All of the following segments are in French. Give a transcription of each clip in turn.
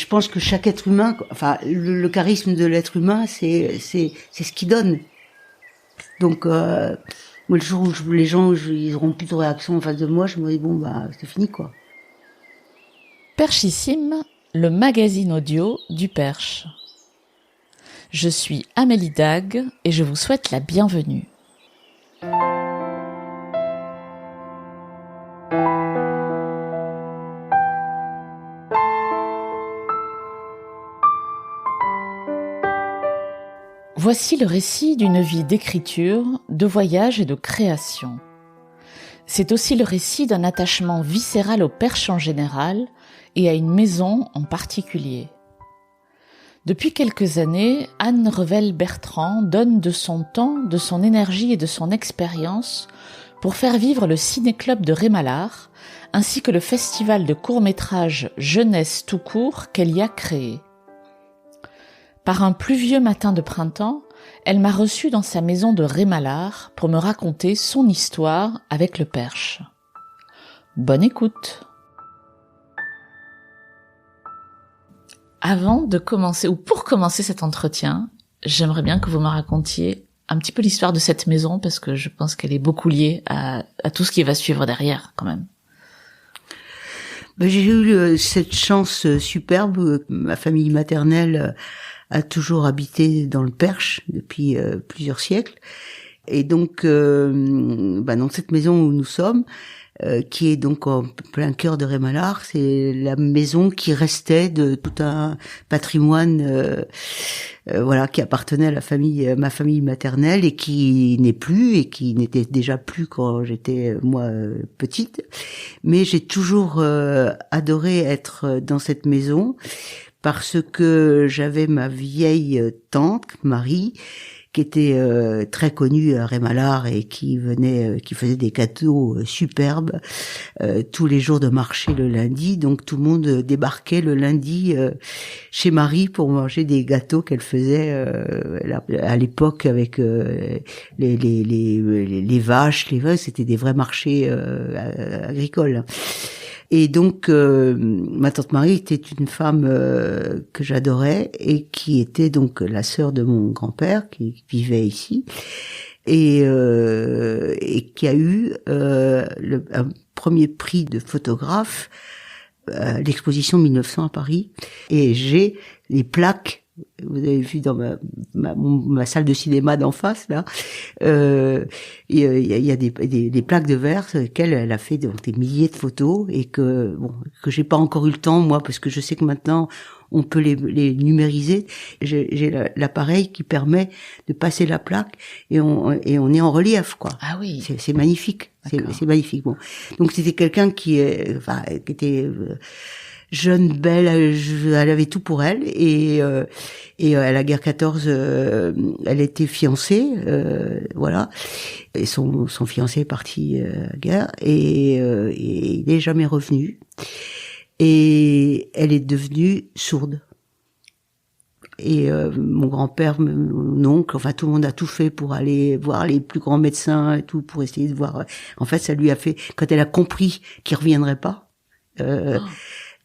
pense que chaque être humain, enfin, le charisme de l'être humain, c'est ce qui donne. Donc, moi, le jour où les gens, ils auront plus de réaction en face de moi, je me dis, bon, bah, c'est fini, quoi. Perchissime, le magazine audio du Perche. Je suis Amélie Dague et je vous souhaite la bienvenue. Voici le récit d'une vie d'écriture, de voyage et de création. C'est aussi le récit d'un attachement viscéral au Perche en général et à une maison en particulier. Depuis quelques années, Anne Revel-Bertrand donne de son temps, de son énergie et de son expérience pour faire vivre le ciné-club de Rémalard, ainsi que le festival de courts-métrages Jeunesse tout court qu'elle y a créé. Par un pluvieux matin de printemps, elle m'a reçue dans sa maison de Rémalard pour me raconter son histoire avec le Perche. Bonne écoute. Avant de commencer, ou pour commencer cet entretien, j'aimerais bien que vous me racontiez un petit peu l'histoire de cette maison, parce que je pense qu'elle est beaucoup liée à tout ce qui va suivre derrière, quand même. J'ai eu cette chance superbe. Ma famille maternelle a toujours habité dans le Perche depuis plusieurs siècles. Et donc, dans cette maison où nous sommes, qui est donc en plein cœur de Rémalard, c'est la maison qui restait de tout un patrimoine qui appartenait à ma famille maternelle et qui n'est plus et qui n'était déjà plus quand j'étais moi petite. Mais j'ai toujours adoré être dans cette maison parce que j'avais ma vieille tante Marie qui était très connue à Rémalard et qui faisait des gâteaux superbes tous les jours de marché le lundi. Donc tout le monde débarquait le lundi chez Marie pour manger des gâteaux qu'elle faisait à l'époque avec les vaches. C'était des vrais marchés agricoles. Et donc, ma tante Marie était une femme que j'adorais et qui était donc la sœur de mon grand-père qui vivait ici et qui a eu un premier prix de photographe à l'exposition 1900 à Paris. Et j'ai les plaques. Vous avez vu dans ma salle de cinéma d'en face là, il y a des plaques de verre sur lesquelles elle a fait des milliers de photos et que j'ai pas encore eu le temps moi parce que je sais que maintenant on peut les numériser. J'ai l'appareil qui permet de passer la plaque et on est en relief quoi. Ah oui. C'est magnifique. C'est magnifique. Bon. Donc c'était quelqu'un qui était jeune, belle, elle avait tout pour elle et à la guerre 14 elle était fiancée voilà et son fiancé est parti à la guerre et il n'est jamais revenu et elle est devenue sourde et mon grand-père, mon oncle, enfin tout le monde a tout fait pour aller voir les plus grands médecins et tout pour essayer de voir. En fait ça lui a fait, quand elle a compris qu'il reviendrait pas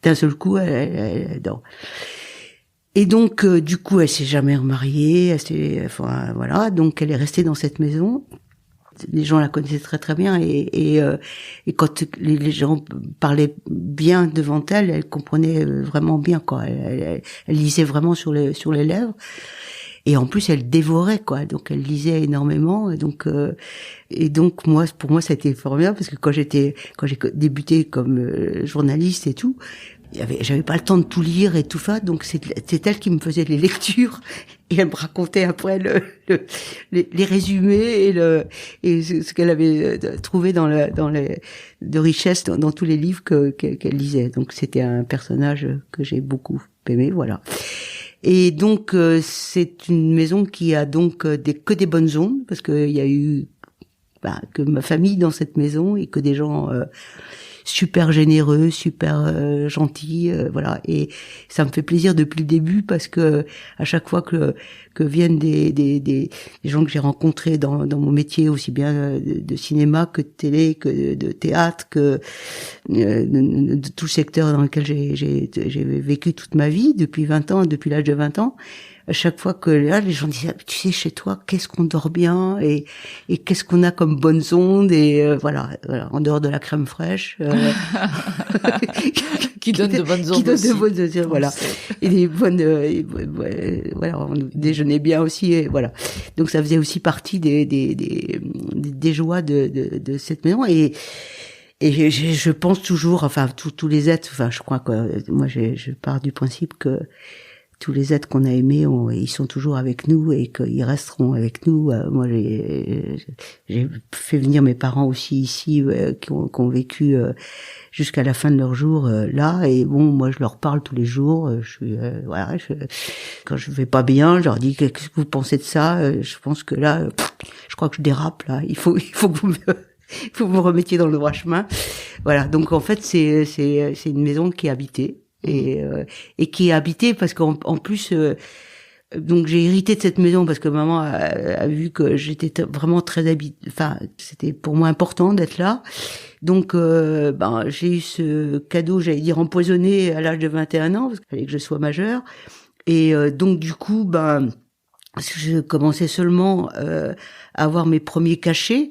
d'un seul coup, non. Et donc, du coup, elle s'est jamais remariée. Voilà. Donc, elle est restée dans cette maison. Les gens la connaissaient très très bien et quand les gens parlaient bien devant elle, elle comprenait vraiment bien quoi. Elle lisait vraiment sur les lèvres. Et en plus, elle dévorait quoi. Donc, elle lisait énormément. Et donc moi, pour moi, ça a été formidable parce que quand j'ai débuté comme journaliste et tout. J'avais pas le temps de tout lire et tout ça, donc c'est elle qui me faisait les lectures et elle me racontait après les résumés et ce qu'elle avait trouvé de richesse dans tous les livres qu'elle lisait. Donc c'était un personnage que j'ai beaucoup aimé, voilà. Et donc c'est une maison qui a donc que des bonnes ondes parce que il y a eu que ma famille dans cette maison et que des gens super généreux, super gentil, voilà. Et ça me fait plaisir depuis le début parce que à chaque fois que viennent des gens que j'ai rencontrés dans mon métier, aussi bien de cinéma que de télé, que de théâtre, que de tout le secteur dans lequel j'ai vécu toute ma vie depuis 20 ans, depuis l'âge de 20 ans. À chaque fois que là, les gens disaient, tu sais, chez toi, qu'est-ce qu'on dort bien et qu'est-ce qu'on a comme bonnes ondes et voilà, en dehors de la crème fraîche qui donne de bonnes ondes, qui donne de bonnes ondes, voilà, et des bonnes, voilà, on déjeunait bien aussi, et voilà. Donc ça faisait aussi partie des joies de cette maison et je pense toujours, enfin tous les êtres, enfin je crois que moi je pars du principe que tous les êtres qu'on a aimés, ils sont toujours avec nous et qu'ils resteront avec nous. Moi, j'ai fait venir mes parents aussi ici, qui ont vécu jusqu'à la fin de leur jour là. Et bon, moi, je leur parle tous les jours. Voilà, quand je vais pas bien, je leur dis qu'est-ce que vous pensez de ça. Je pense que là, je crois que je dérape là. Il faut que vous me remettiez dans le droit chemin. Voilà. Donc en fait, c'est une maison qui est habitée. Et qui est habité parce qu'en plus donc j'ai hérité de cette maison parce que maman a vu que j'étais vraiment très enfin c'était pour moi important d'être là. Donc j'ai eu ce cadeau, j'allais dire empoisonné à l'âge de 21 ans parce qu'il fallait que je sois majeure et donc du coup je commençais seulement à avoir mes premiers cachets.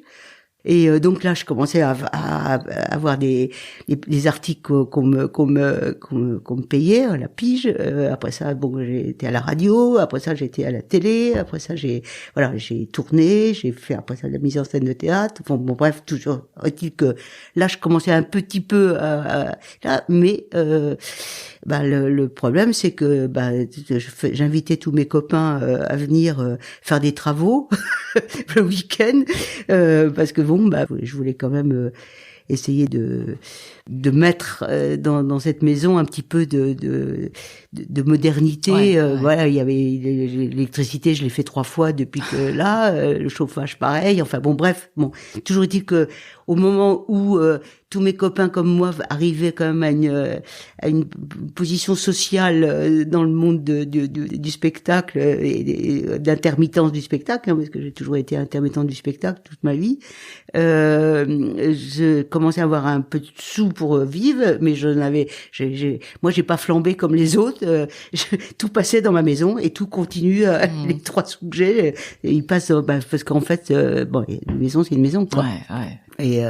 Et donc là, je commençais à avoir des articles qu'on me payait à la pige. Après ça, bon, j'ai été à la radio. Après ça, j'ai été à la télé. Après ça, j'ai tourné. J'ai fait après ça de la mise en scène de théâtre. Bon bref, toujours est-il que là, je commençais un petit peu là, mais le problème, c'est que j'invitais tous mes copains à venir faire des travaux le week-end parce que je voulais quand même essayer de mettre dans cette maison un petit peu de modernité. Ouais. Voilà, il y avait l'électricité, je l'ai fait 3 fois depuis que là, le chauffage pareil. Enfin bon, bref, toujours est-il que au moment où tous mes copains comme moi arrivaient quand même à une position sociale dans le monde du spectacle et d'intermittence du spectacle, parce que j'ai toujours été intermittente du spectacle toute ma vie. Je commençais à avoir un peu de sous pour vivre, mais moi j'ai pas flambé comme les autres. Tout passait dans ma maison et tout continue. Les 3 sous que j'ai, ils passent parce qu'en fait, une maison c'est une maison, quoi. Ouais. Et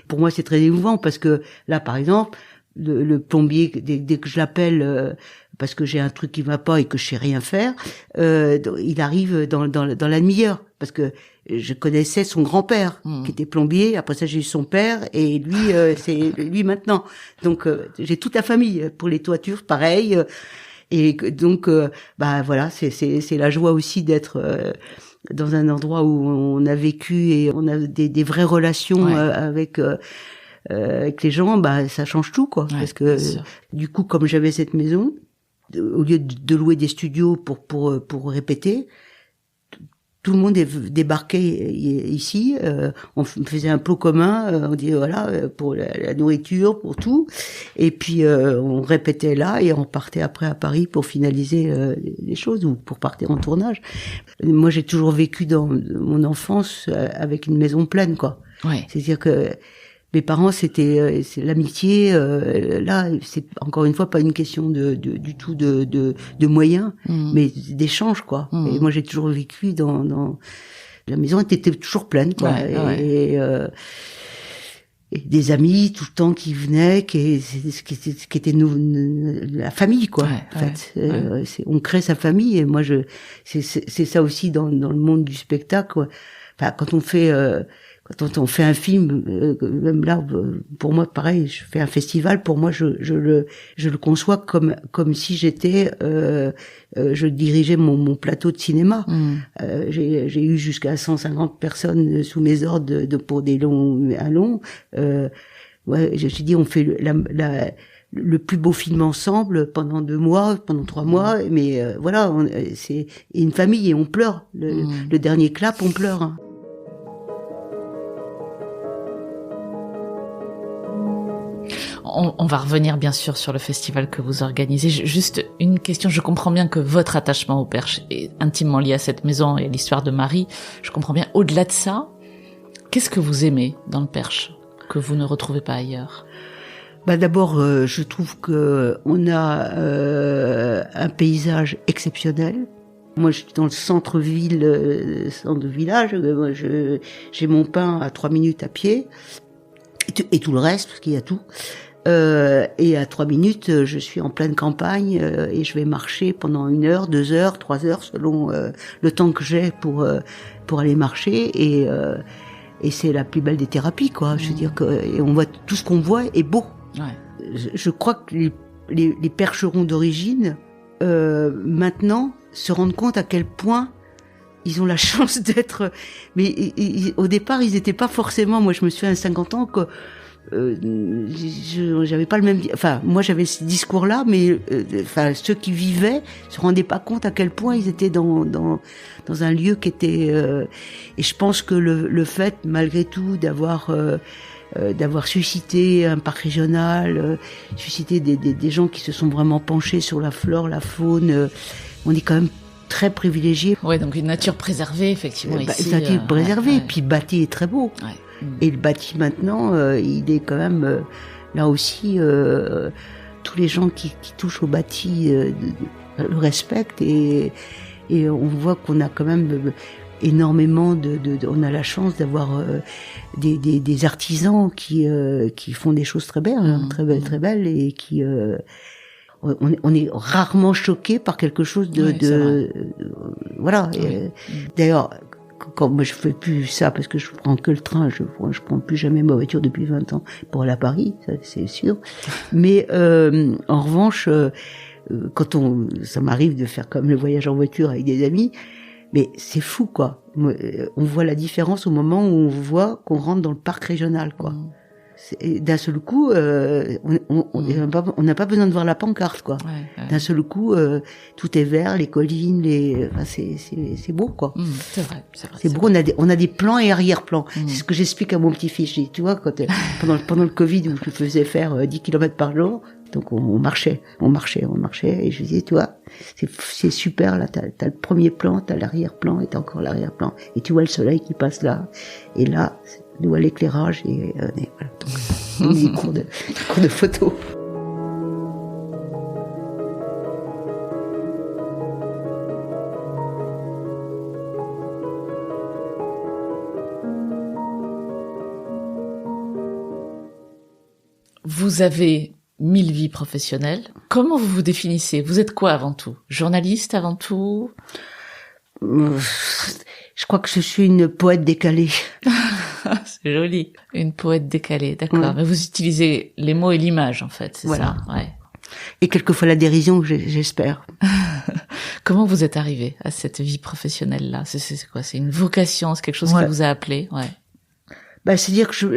pour moi c'est très émouvant parce que là par exemple le plombier dès que je l'appelle parce que j'ai un truc qui va pas et que je sais rien faire, il arrive dans la demi-heure parce que je connaissais son grand-père qui était plombier. Après ça j'ai eu son père et lui c'est lui maintenant. Donc j'ai toute la famille pour les toitures pareil. Et donc voilà, c'est la joie aussi d'être dans un endroit où on a vécu et on a des vraies relations avec les gens. Ça change tout, quoi. Parce que du coup, comme j'avais cette maison, au lieu de louer des studios pour répéter, tout le monde débarquait ici. On faisait un plot commun. On disait voilà pour la nourriture, pour tout. Et puis on répétait là et on partait après à Paris pour finaliser les choses ou pour partir en tournage. Moi, j'ai toujours vécu dans mon enfance avec une maison pleine, quoi. Ouais. C'est-à-dire que mes parents, c'est l'amitié. Là, c'est encore une fois pas une question du tout de moyens, mais d'échanges, quoi. Et moi, j'ai toujours vécu dans la maison était toujours pleine, quoi. Et des amis tout le temps qui venaient, qui était la famille, quoi. En fait, on crée sa famille. Et moi, c'est ça aussi dans le monde du spectacle, quoi. Enfin, quand on fait un film, même là, pour moi, pareil, je fais un festival, pour moi, je le conçois comme si j'étais, je dirigeais mon plateau de cinéma. J'ai eu jusqu'à 150 personnes sous mes ordres pour des longs. Je dis, on fait le plus beau film ensemble pendant 2 mois, pendant 3 mois, mais voilà, c'est une famille et on pleure. Le dernier clap, on pleure. Hein. On va revenir bien sûr sur le festival que vous organisez. Juste une question, je comprends bien que votre attachement au Perche est intimement lié à cette maison et à l'histoire de Marie. Je comprends bien. Au-delà de ça, qu'est-ce que vous aimez dans le Perche que vous ne retrouvez pas ailleurs? D'abord, je trouve que on a un paysage exceptionnel. Moi, je suis dans le centre-ville, centre de village. Moi, j'ai mon pain à 3 minutes à pied et tout le reste, parce qu'il y a tout. Et à 3 minutes, je suis en pleine campagne et je vais marcher pendant 1 heure, 2 heures, 3 heures, selon le temps que j'ai pour aller marcher. Et c'est la plus belle des thérapies, quoi. Je veux dire et on voit tout ce qu'on voit est beau. Ouais. Je crois que les percherons d'origine maintenant se rendent compte à quel point ils ont la chance d'être. Mais au départ, ils n'étaient pas forcément. Moi, je me souviens à 50 ans que j'avais pas le même. Enfin, moi, j'avais ce discours-là, mais ceux qui vivaient se rendaient pas compte à quel point ils étaient dans un lieu qui était. Et je pense que le fait, malgré tout, d'avoir suscité un parc régional, suscité des gens qui se sont vraiment penchés sur la flore, la faune. On est quand même très privilégiés. Ouais, donc une nature préservée, effectivement. Ici, une nature préservée, puis le bâti est très beau. Ouais. Et le bâti maintenant, il est quand même là aussi. Tous les gens qui touchent au bâti le respectent et on voit qu'on a quand même énormément on a la chance d'avoir des artisans qui font des choses très belles, très belles et qui on est rarement choqué par quelque chose voilà. Oui. D'ailleurs, quand moi je fais plus ça parce que je prends que le train, je prends plus jamais ma voiture depuis 20 ans pour aller à Paris, ça c'est sûr. Mais en revanche, quand ça m'arrive de faire comme le voyage en voiture avec des amis. Mais c'est fou, quoi. On voit la différence au moment où on voit qu'on rentre dans le parc régional, quoi. D'un seul coup, on n'a pas besoin de voir la pancarte, quoi. Ouais. D'un seul coup, tout est vert, les collines, c'est beau, quoi. C'est vrai. C'est beau. On a des plans et arrière-plans. C'est ce que j'explique à mon petit-fils. Tu vois, quand pendant le Covid où je faisais faire 10 km par jour. Donc on marchait, et je disais, tu vois, c'est super, là, t'as le premier plan, t'as l'arrière-plan, et t'as encore l'arrière-plan, et tu vois le soleil qui passe là, et là, tu vois l'éclairage, et voilà. Des cours de photo. Vous avez 1000 vies professionnelles. Comment vous vous définissez? Vous êtes quoi avant tout? Journaliste avant tout? Je crois que je suis une poète décalée. C'est joli. Une poète décalée, d'accord. Mais vous utilisez les mots et l'image, en fait, c'est voilà. Ça? Ouais. Et quelquefois la dérision, j'espère. Comment vous êtes arrivé à cette vie professionnelle-là? C'est quoi? C'est une vocation? C'est quelque chose qui vous a appelé? Ouais. C'est-à-dire que je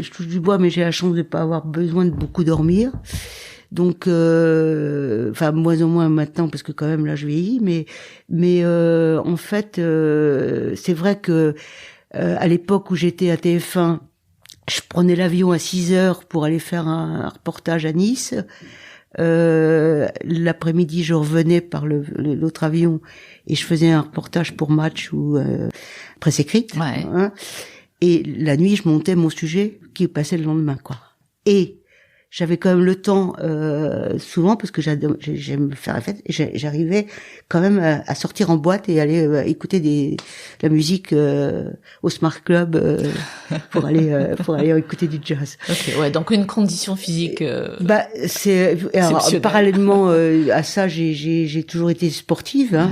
touche du bois, mais j'ai la chance de pas avoir besoin de beaucoup dormir. Donc, moins en moins maintenant, parce que quand même là je vieillis, mais en fait, c'est vrai que à l'époque où j'étais à TF1, je prenais l'avion à 6 heures pour aller faire un reportage à Nice. L'après-midi, je revenais par l'autre avion et je faisais un reportage pour Match ou presse écrite. Ouais. Hein, et la nuit, je montais mon sujet qui passait le lendemain, quoi. Et j'avais quand même le temps, souvent, parce que j'aime faire la fête, et j'arrivais quand même à sortir en boîte et aller écouter la musique au Smart Club pour aller écouter du jazz. Okay, ouais, donc une condition physique. Parallèlement à ça, j'ai toujours été sportive. Hein.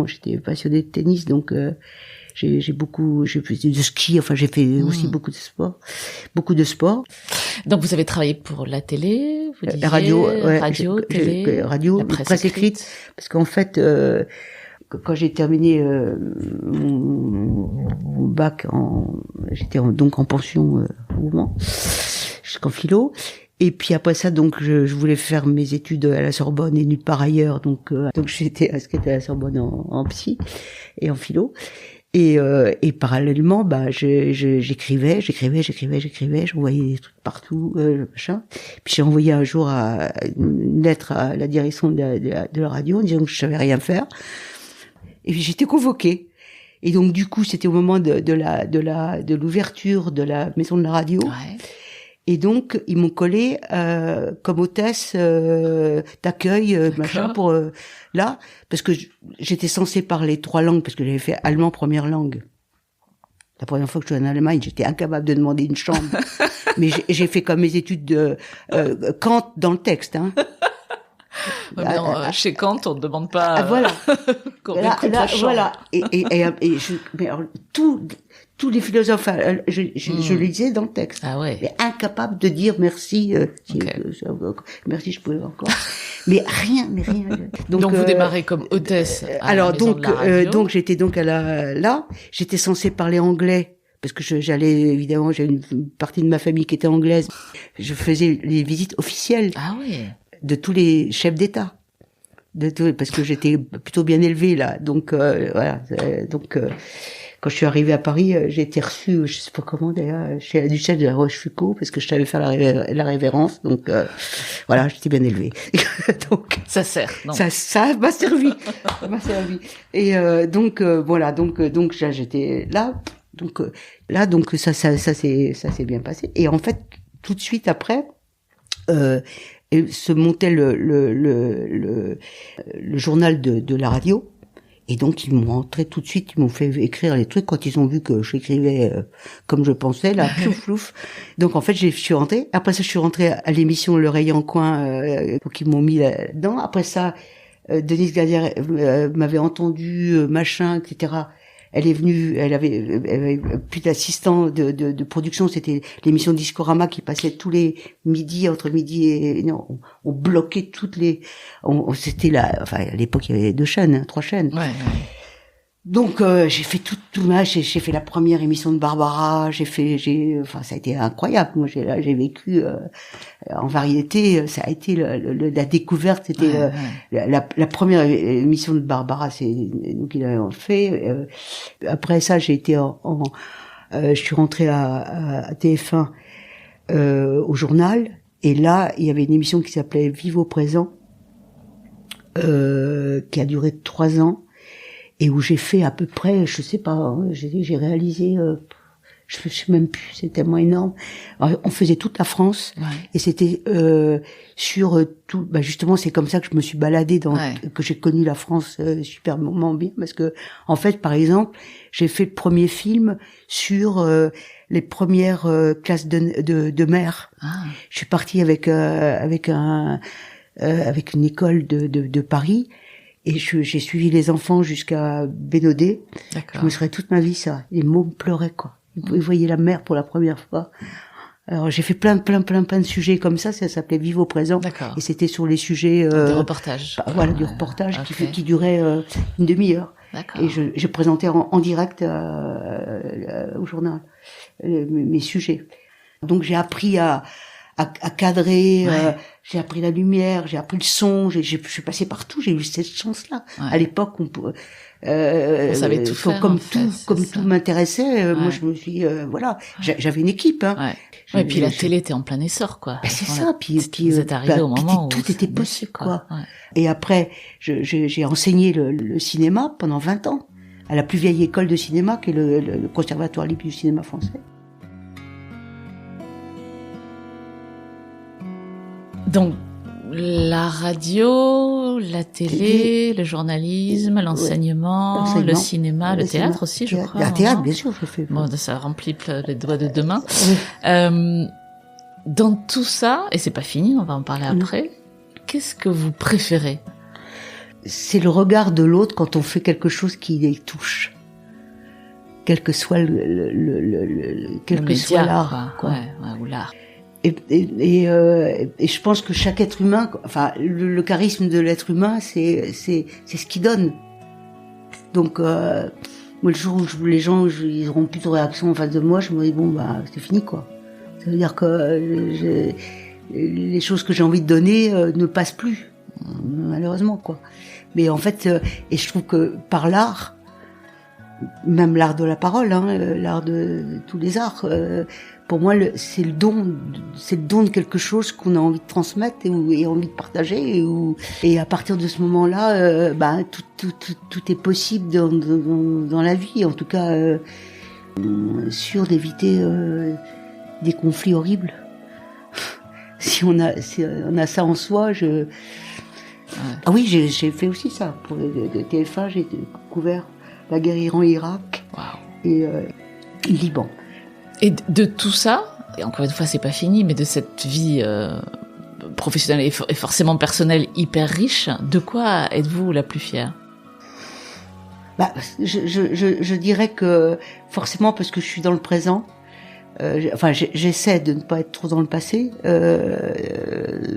J'étais passionnée de tennis, donc. J'ai fait de ski, j'ai fait aussi beaucoup de sport. Donc vous avez travaillé pour la télé, vous disiez, radio, télé, la presse écrite, parce qu'en fait, quand j'ai terminé mon bac, j'étais donc en pension au moment, jusqu'en philo. Et puis après ça, donc je voulais faire mes études à la Sorbonne et nulle part ailleurs, donc j'étais inscrite à la Sorbonne en psy et en philo. Et parallèlement, j'écrivais, j'envoyais des trucs partout, machin. Puis j'ai envoyé un jour une lettre à la direction de la radio en disant que je savais rien faire. Et puis j'étais convoquée. Et donc du coup, c'était au moment de l'ouverture de la maison de la radio. Ouais. Et donc ils m'ont collé comme hôtesse d'accueil, machin pour là, parce que j'étais censée parler 3 langues parce que j'avais fait allemand première langue. La première fois que je suis en Allemagne, j'étais incapable de demander une chambre. Mais j'ai fait comme mes études de Kant dans le texte, hein. Chez Kant, on ne demande pas voilà. qu'on écoute la chambre. Voilà. Mais alors, tous les philosophes, je lisais dans le texte. Ah ouais. Mais incapable de dire merci, merci, je pouvais encore. mais rien. Donc vous démarrez comme hôtesse. Alors donc j'étais donc là, j'étais censée parler anglais. Parce que j'allais, évidemment, j'ai une partie de ma famille qui était anglaise. Je faisais les visites officielles. Ah oui. De tous les chefs d'État, parce que j'étais plutôt bien élevée là, donc voilà. Donc quand je suis arrivée à Paris, j'ai été reçue, je sais pas comment d'ailleurs, chez la duchesse de la Rochefoucauld, parce que je savais faire la révérence, donc voilà, j'étais bien élevée. Donc ça sert, non? Ça m'a servi, ça m'a servi. Et voilà, donc j'étais là, donc ça s'est bien passé. Et en fait, tout de suite après. Et se montait le journal de la radio, et donc ils m'ont rentré tout de suite, ils m'ont fait écrire les trucs quand ils ont vu que j'écrivais comme je pensais, là, plouf. Donc en fait, je suis rentrée. Après ça, je suis rentrée à l'émission L'Oreille en coin, donc ils m'ont mis là-dedans. Après ça, Denise Gadière m'avait entendu, machin, etc. Elle est venue, elle avait plus d'assistant de production, c'était l'émission Discorama qui passait tous les midis, entre midi et non, on bloquait toutes les, c'était enfin à l'époque il y avait 2 chaînes, 3 chaînes. Ouais. Donc j'ai fait tout j'ai fait la première émission de Barbara, enfin ça a été incroyable. Moi j'ai vécu en variété, ça a été la découverte, c'était la première émission de Barbara, c'est nous qui l'avons fait. Après ça, j'ai été je suis rentrée à TF1 au journal, et là il y avait une émission qui s'appelait Vive au présent, qui a duré 3 ans. Et où j'ai fait à peu près, je sais pas, j'ai réalisé, je sais même plus, c'est tellement énorme. Alors, on faisait toute la France, et c'était sur tout. Justement, c'est comme ça que je me suis baladée que j'ai connu la France superbement bien, parce que en fait, par exemple, j'ai fait le premier film sur les premières classes de mères. Ah. Je suis partie avec une école de Paris. Et j'ai suivi les enfants jusqu'à Bénodet. D'accord. Je me serais toute ma vie ça. Les mômes pleuraient, quoi. Ils voyaient la mer pour la première fois. Alors j'ai fait plein de sujets comme ça s'appelait Vive au présent. D'accord. Et c'était sur les sujets des reportages. Voilà, du reportage qui durait une demi-heure. D'accord. Et je présentais en direct au journal mes sujets. Donc j'ai appris à cadrer, j'ai appris la lumière, j'ai appris le son, je suis passée partout, j'ai eu cette chance-là. À l'époque, on savait tout faire, comme tout m'intéressait, moi je me suis j'avais une équipe, hein. Et puis la télé était en plein essor, quoi. C'est ça, puis vous êtes arrivé au moment où tout était possible, quoi. Et après, j'ai enseigné le cinéma pendant 20 ans à la plus vieille école de cinéma qui est le Conservatoire libre du cinéma français. Donc, la radio, la télé, le journalisme, l'enseignement, le cinéma, le théâtre aussi, je crois. Le théâtre, bien sûr, je fais. Bon, ça remplit les doigts de deux mains. Dans tout ça, et c'est pas fini, on va en parler après, qu'est-ce que vous préférez? C'est le regard de l'autre quand on fait quelque chose qui les touche. Quel que soit soit l'art, quoi. Ou l'art. Et je pense que chaque être humain, enfin le charisme de l'être humain, c'est ce qui donne. Donc moi, le jour où les gens ils auront plus de réaction en face de moi, je me dis c'est fini, quoi. Ça veut dire que les choses que j'ai envie de donner ne passent plus, malheureusement, quoi. Mais en fait, et je trouve que par l'art, même l'art de la parole, l'art de tous les arts. Pour moi, c'est le don de quelque chose qu'on a envie de transmettre et envie de partager. Et à partir de ce moment-là, tout est possible dans la vie. En tout cas, sûr d'éviter des conflits horribles. Si on a ça en soi, Ah oui, j'ai fait aussi ça. Pour de TF1, j'ai couvert la guerre Iran-Irak et Liban. Et de tout ça, et encore une fois, c'est pas fini, mais de cette vie professionnelle et forcément personnelle hyper riche, de quoi êtes-vous la plus fière ? Je dirais que forcément parce que je suis dans le présent. J'essaie de ne pas être trop dans le passé,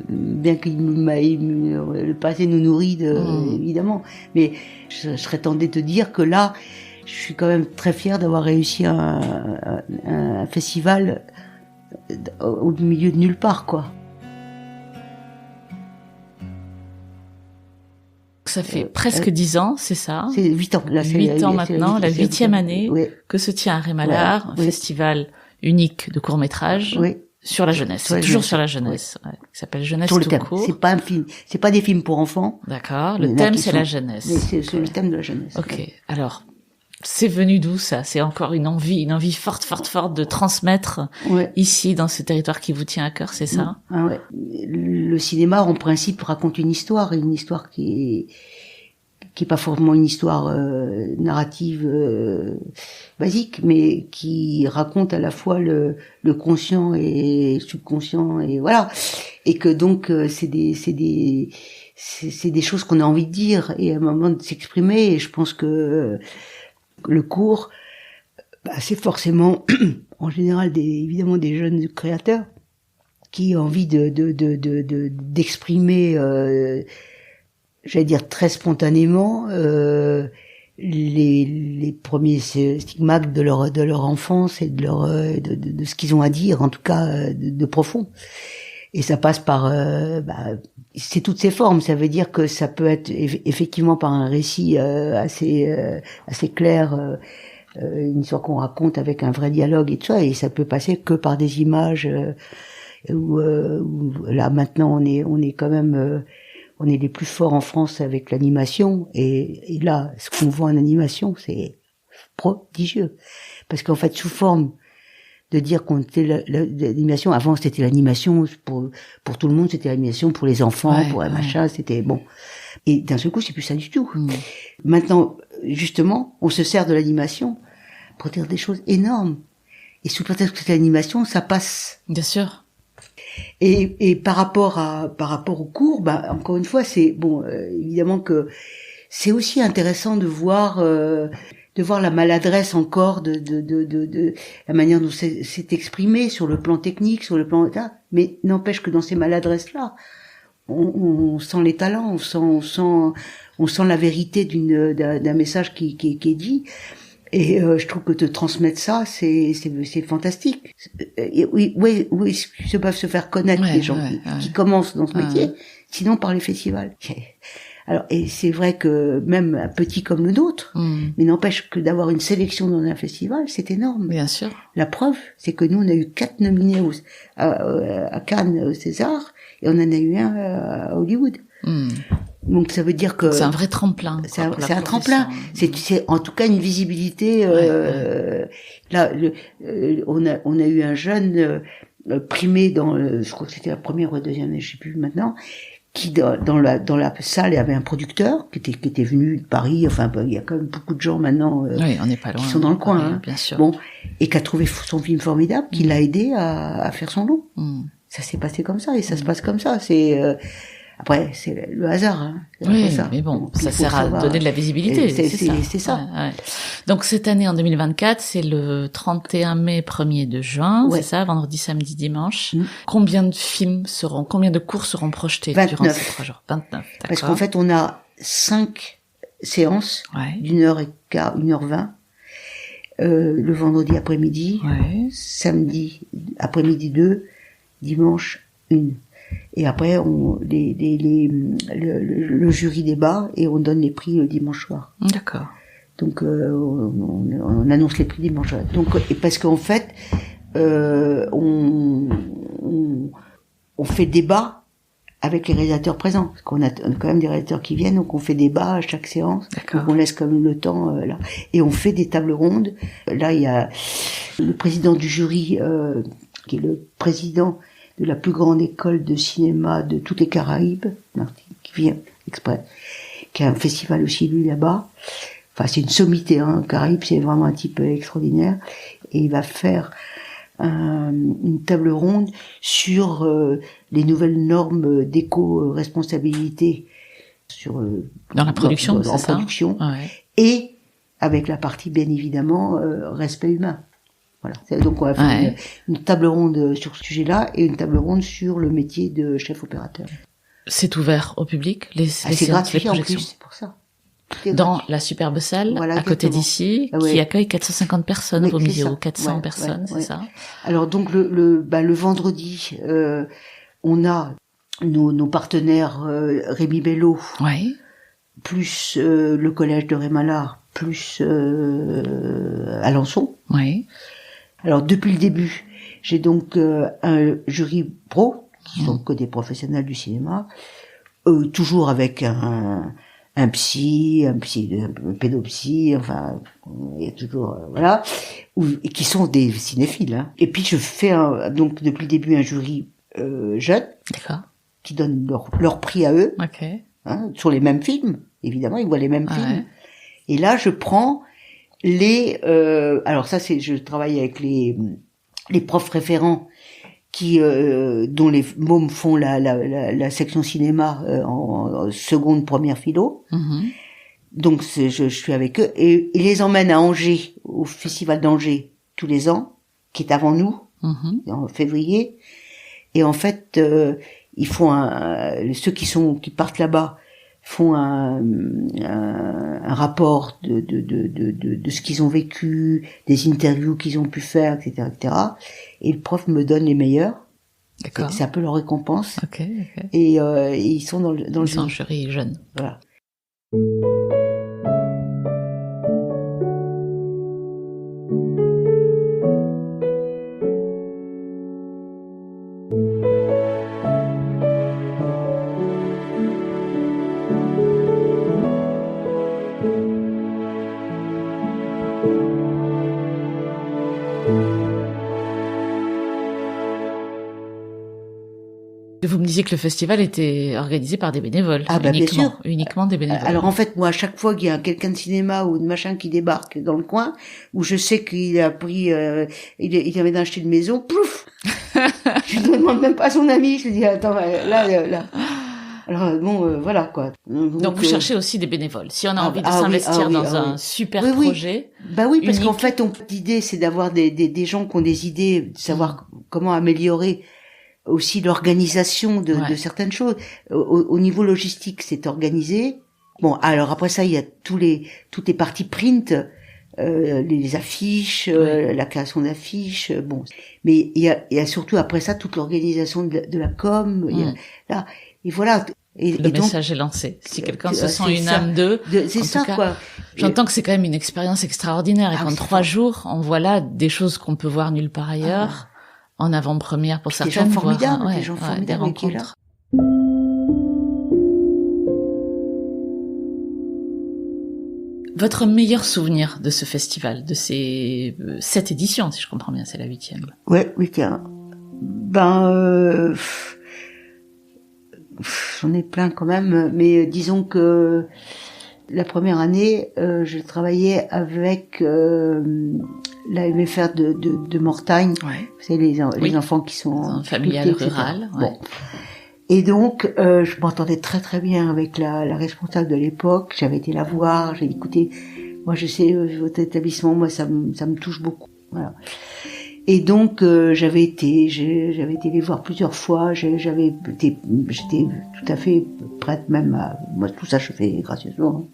bien que le passé nous nourrit évidemment. Mais je serais tentée de dire que là, je suis quand même très fière d'avoir réussi un festival au milieu de nulle part, quoi. Ça fait presque 10 ans, c'est ça ? C'est 8 ans. Là, 8 ans maintenant, la 8e année que se tient à Rémalard, un festival unique de court-métrage sur la jeunesse. C'est toujours sur la jeunesse. Ouais. Qui s'appelle Jeunesse tout court. C'est pas un film. C'est pas des films pour enfants. D'accord. Le thème, c'est la jeunesse. C'est le thème de la jeunesse. Ok. Alors, c'est venu d'où ça ? C'est encore une envie forte de transmettre ici, dans ce territoire qui vous tient à cœur, c'est ça ? Ah ouais. Le cinéma, en principe, raconte une histoire qui est pas forcément une histoire narrative basique, mais qui raconte à la fois le conscient et le subconscient, et voilà. Et que donc c'est des choses qu'on a envie de dire et à un moment de s'exprimer. Et je pense que le court, c'est forcément en général évidemment des jeunes créateurs qui ont envie d'exprimer j'allais dire très spontanément les premiers stigmates de leur enfance et de ce qu'ils ont à dire, en tout cas de profond. Et ça passe par c'est toutes ces formes. Ça veut dire que ça peut être effectivement par un récit assez clair, une histoire qu'on raconte avec un vrai dialogue et tout ça, et ça peut passer que par des images où là maintenant on est quand même on est les plus forts en France avec l'animation, et là, ce qu'on voit en animation, c'est prodigieux. Parce qu'en fait, sous forme de dire qu'on était l'animation, avant c'était l'animation pour tout le monde, c'était l'animation pour les enfants, pour les machins, c'était bon. Et d'un seul coup, c'est plus ça du tout. Maintenant, justement, on se sert de l'animation pour dire des choses énormes. Et sous prétexte que c'est l'animation, ça passe. Bien sûr. Et par rapport au cours, encore une fois, c'est bon, évidemment que c'est aussi intéressant de voir la maladresse encore de la manière dont c'est exprimé sur le plan technique, sur le plan mais n'empêche que dans ces maladresses là, on sent les talents, on sent la vérité d'un message qui est dit. Et je trouve que te transmettre ça, c'est fantastique. Et oui, se peuvent se faire connaître les gens qui commencent dans ce métier, sinon par les festivals. Alors, et c'est vrai que même un petit comme le nôtre, mais n'empêche que d'avoir une sélection dans un festival, c'est énorme. Bien sûr. La preuve, c'est que nous, on a eu 4 nominés à Cannes, au César, et on en a eu un à Hollywood. Donc ça veut dire que c'est un vrai tremplin. C'est un tremplin. C'est en tout cas une visibilité. Là, on a eu un jeune primé dans, je crois que c'était la première ou la deuxième année, je sais plus maintenant, qui dans la salle, il y avait un producteur qui était venu de Paris. Enfin, il y a quand même beaucoup de gens maintenant on n'est pas loin, qui sont dans le coin, Paris, bien sûr. Bon, et qui a trouvé son film formidable, qui l'a aidé à faire son long. Ça s'est passé comme ça, et ça se passe comme ça. C'est après, c'est le hasard. Hein. Oui, ça. Mais bon, ça sert à donner de la visibilité. C'est ça. Ouais. Donc cette année, en 2024, c'est le 31 mai, 1er juin, c'est ça, vendredi, samedi, dimanche. Combien de cours seront projetés 29. Durant ces 3 jours? 29, d'accord. Parce qu'en fait, on a 5 séances d'1h15, 1h20. Le vendredi après-midi, samedi après-midi 2, dimanche 1. Et après, le jury débat et on donne les prix le dimanche soir. D'accord. Donc on annonce les prix dimanche. Donc et parce qu'en fait on fait débat avec les réalisateurs présents, parce qu'on a quand même des réalisateurs qui viennent, donc on fait débat à chaque séance. D'accord. Donc on laisse quand même le temps là, et on fait des tables rondes. Là il y a le président du jury qui est le président de la plus grande école de cinéma de toutes les Caraïbes, Martin, qui vient exprès, qui a un festival aussi lui là-bas. Enfin c'est une sommité, hein. Caraïbes c'est vraiment un type extraordinaire, et il va faire une table ronde sur les nouvelles normes d'éco-responsabilité sur dans la production, dans c'est ça production, ouais. Et avec la partie bien évidemment respect humain. Voilà. Donc on va faire une table ronde sur ce sujet-là et une table ronde sur le métier de chef opérateur. C'est ouvert au public, c'est gratuit les projections. En plus, c'est pour ça. Dans la superbe salle, à côté d'ici, qui accueille 450 personnes, vous me disiez, ou 400 personnes, c'est ça? Alors donc le vendredi, on a nos partenaires Rémi Bello, plus le collège de Rémalard, plus Alençon. Oui. Alors depuis le début, j'ai donc un jury pro, qui sont que des professionnels du cinéma, toujours avec un psy, un pédopsie, enfin, il y a toujours, voilà, qui sont des cinéphiles, hein. Et puis je fais donc depuis le début un jury jeune, qui donne leur prix à eux, hein, sur les mêmes films, évidemment, ils voient les mêmes films. Et là, je prends alors ça je travaille avec les profs référents qui dont les mômes font la section cinéma en seconde première philo. Donc je suis avec eux et ils les emmènent à Angers, au festival d'Angers tous les ans, qui est avant nous, en février. Et en fait ils font ceux qui partent là-bas font un rapport de ce qu'ils ont vécu, des interviews qu'ils ont pu faire, etc., etc. Et le prof me donne les meilleurs. D'accord. C'est un peu leur récompense. Et ils sont dans le jury jeune. Voilà. Vous me disiez que le festival était organisé par des bénévoles. Bien sûr. Uniquement des bénévoles. Alors en fait, moi, à chaque fois qu'il y a quelqu'un de cinéma ou de machin qui débarque dans le coin, où je sais qu'il a pris, il avait d'acheter une maison, plouf! Je ne demande même pas à son ami, je lui dis, attends, là. Alors bon, voilà quoi. Donc vous cherchez aussi des bénévoles. Si on a envie de s'investir dans un super projet. Bah oui, parce qu'en fait, l'idée, c'est d'avoir des gens qui ont des idées, de savoir comment améliorer aussi l'organisation de certaines choses. Au niveau logistique, c'est organisé. Bon, alors après ça, il y a toutes les parties print, les affiches, la création d'affiches, bon. Mais il y a surtout après ça toute l'organisation de la com, là. Et voilà. Le message est lancé. Si quelqu'un se sent une âme c'est ça, quoi. J'entends que c'est quand même une expérience extraordinaire et qu'en 3 jours, on voit là des choses qu'on peut voir nulle part ailleurs. En avant-première pour certaines, des gens formidables, des rencontres. Votre meilleur souvenir de ce festival, de ces 7 éditions, si je comprends bien, c'est la 8e. Ouais, 8e. J'en ai plein quand même, mais disons que la première année, je travaillais avec la MFR de Mortagne, vous savez, les enfants qui sont familiales rurales. Bon. Et donc, je m'entendais très très bien avec la responsable de l'époque. J'avais été la voir, j'ai dit, écoutez, moi je sais votre établissement, moi ça me touche beaucoup. Voilà. Et donc j'avais été les voir plusieurs fois. J'étais tout à fait prête même à moi tout ça je fais gracieusement.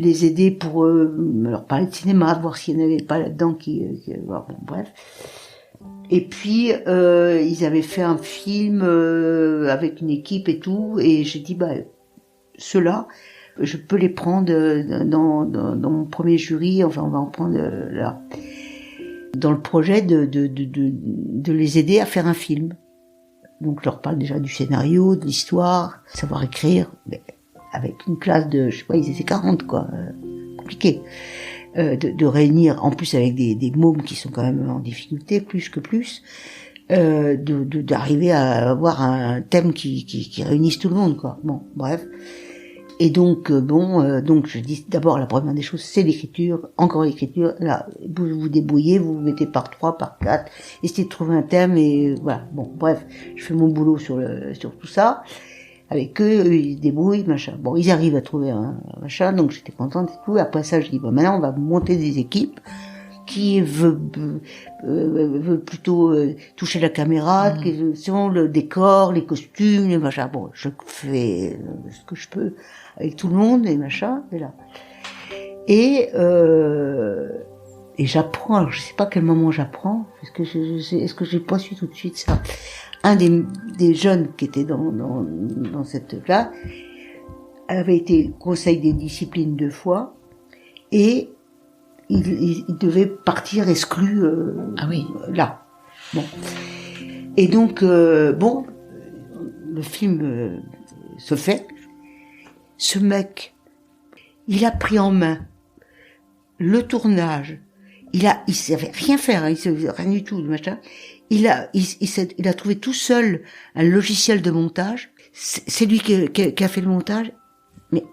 Les aider pour leur parler de cinéma, voir s'il n'y en avait pas là-dedans bon, bref. Et puis ils avaient fait un film avec une équipe et tout, et j'ai dit ceux-là, Je peux les prendre dans mon premier jury, enfin on va en prendre là, dans le projet de les aider à faire un film. Donc je leur parle déjà du scénario, de l'histoire, savoir écrire, mais avec une classe de, je sais pas, ils étaient 40 quoi, compliqué. De réunir, en plus avec des mômes qui sont quand même en difficulté, plus que plus, d'arriver à avoir un thème qui réunisse tout le monde, quoi. Bon, bref. Et donc, donc je dis d'abord, la première des choses, c'est l'écriture, encore l'écriture. Là, vous vous débrouillez, vous vous mettez par 3, par 4, essayez de trouver un thème, et voilà. Bon, bref, je fais mon boulot sur tout ça. Avec eux, ils se débrouillent, machin. Bon, ils arrivent à trouver un machin, donc j'étais contente et tout. Après ça, je dis, bon, maintenant, on va monter des équipes qui veut plutôt toucher la caméra, qui sont le décor, les costumes, les machins. Bon, je fais ce que je peux avec tout le monde, et machin, et là. Et j'apprends, alors je sais pas à quel moment j'apprends, est-ce que j'ai pas su tout de suite ça. Un des jeunes qui était dans cette là avait été conseil des disciplines 2 fois et il devait partir exclu là. Bon. Et donc bon, le film se fait. Ce mec, il a pris en main le tournage. Il savait rien faire, il savait rien du tout, machin. Il a trouvé tout seul un logiciel de montage. C'est lui qui a fait le montage, mais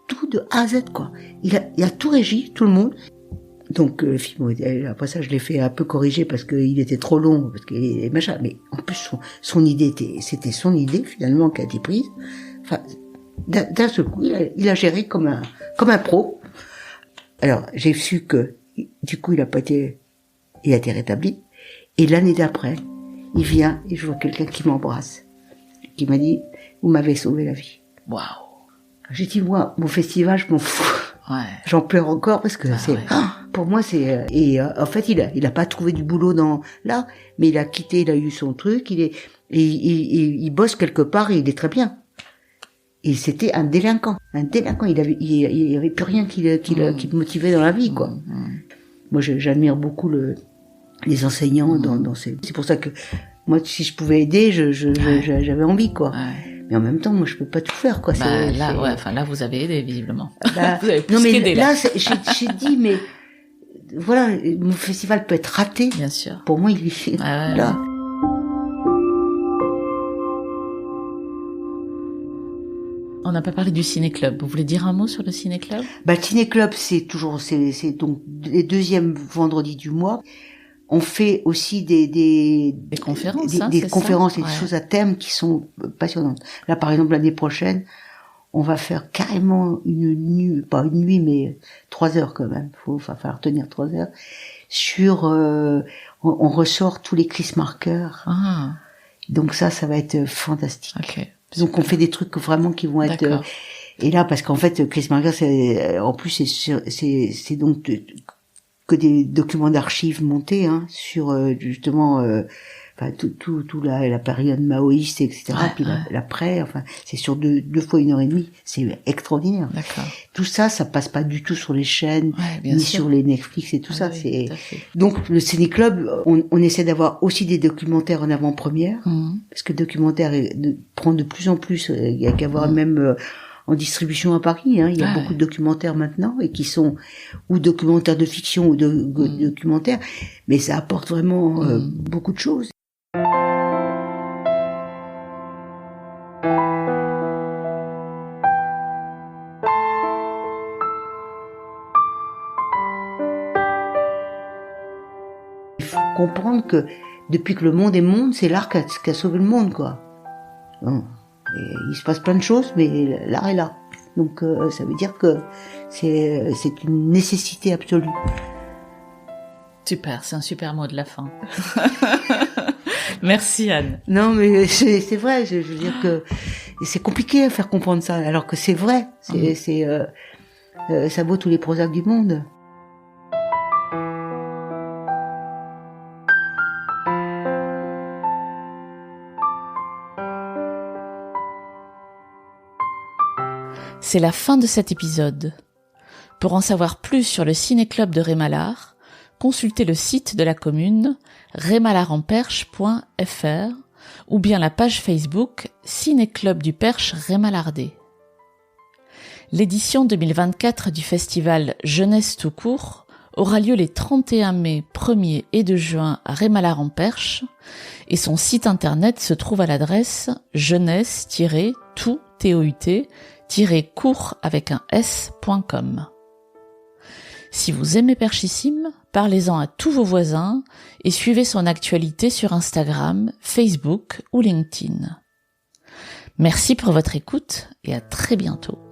tout de A à Z, quoi. Il a tout régi, tout le monde. Donc le film, après ça, je l'ai fait un peu corriger parce qu'il était trop long, parce que machin. Mais en plus, son idée c'était son idée finalement qui a été prise. Enfin, d'un seul coup, il a géré comme un pro. Alors j'ai su que du coup, il a été rétabli. Et l'année d'après, il vient et je vois quelqu'un qui m'embrasse, qui m'a dit, vous m'avez sauvé la vie. Waouh. J'ai dit, moi, mon festival, je m'en fous. Ouais. J'en pleure encore parce que pour moi, c'est, en fait, il a pas trouvé du boulot là, mais il a quitté, il a eu son truc, il bosse quelque part et il est très bien. Et c'était un délinquant. Il avait plus rien qui le motivait dans la vie, quoi. Moi, j'admire beaucoup les enseignants c'est pour ça que moi, si je pouvais aider, j'avais envie, quoi. Ouais. Mais en même temps, moi, je peux pas tout faire, quoi. Là, vous avez aidé, visiblement. Vous avez plus qu'aidé, là. J'ai dit, mais voilà, mon festival peut être raté. Bien sûr. Pour moi, il est là. On n'a pas parlé du ciné-club. Vous voulez dire un mot sur le ciné-club? Le ciné-club, c'est donc les deuxièmes vendredis du mois. On fait aussi des conférences, des conférences et des choses à thème qui sont passionnantes. Là, par exemple, l'année prochaine, on va faire carrément une nuit, pas une nuit, mais 3 heures quand même. Va falloir tenir 3 heures sur. On ressort tous les Chris Marker. Ah. Donc ça va être fantastique. Okay. Donc on fait des trucs vraiment qui vont être. Et là, parce qu'en fait, Chris Marker, en plus, c'est donc que des documents d'archives montés sur justement tout la période maoïste, etc. Puis l'après, enfin c'est sur deux fois 1h30, c'est extraordinaire. D'accord. Tout ça passe pas du tout sur les chaînes ni sur les Netflix et tout ça. Oui, donc le Ciné Club, on essaie d'avoir aussi des documentaires en avant-première parce que le documentaire prend de plus en plus. Il y a qu'à voir même en distribution à Paris, il y a beaucoup de documentaires maintenant et qui sont ou documentaires de fiction ou documentaires, mais ça apporte vraiment beaucoup de choses. Il faut comprendre que depuis que le monde est monde, c'est l'art qui a sauvé le monde, quoi. Bon. Et il se passe plein de choses, mais l'art est là. Donc ça veut dire que c'est une nécessité absolue. Super, c'est un super mot de la fin. Merci Anne. Non mais c'est vrai, je veux dire que c'est compliqué à faire comprendre ça, alors que c'est vrai. Ça vaut tous les Prozac du monde. C'est la fin de cet épisode. Pour en savoir plus sur le ciné-club de Rémalard, consultez le site de la commune rémalardemperche.fr ou bien la page Facebook Ciné-club du Perche Rémalardais. L'édition 2024 du festival Jeunesse tout court aura lieu les 31 mai, 1er et 2 juin à Rémalard-en-Perche et son site internet se trouve à l'adresse jeunesse-tout-court avec un s.com. Si vous aimez Perchissime, parlez-en à tous vos voisins et suivez son actualité sur Instagram, Facebook ou LinkedIn. Merci pour votre écoute et à très bientôt.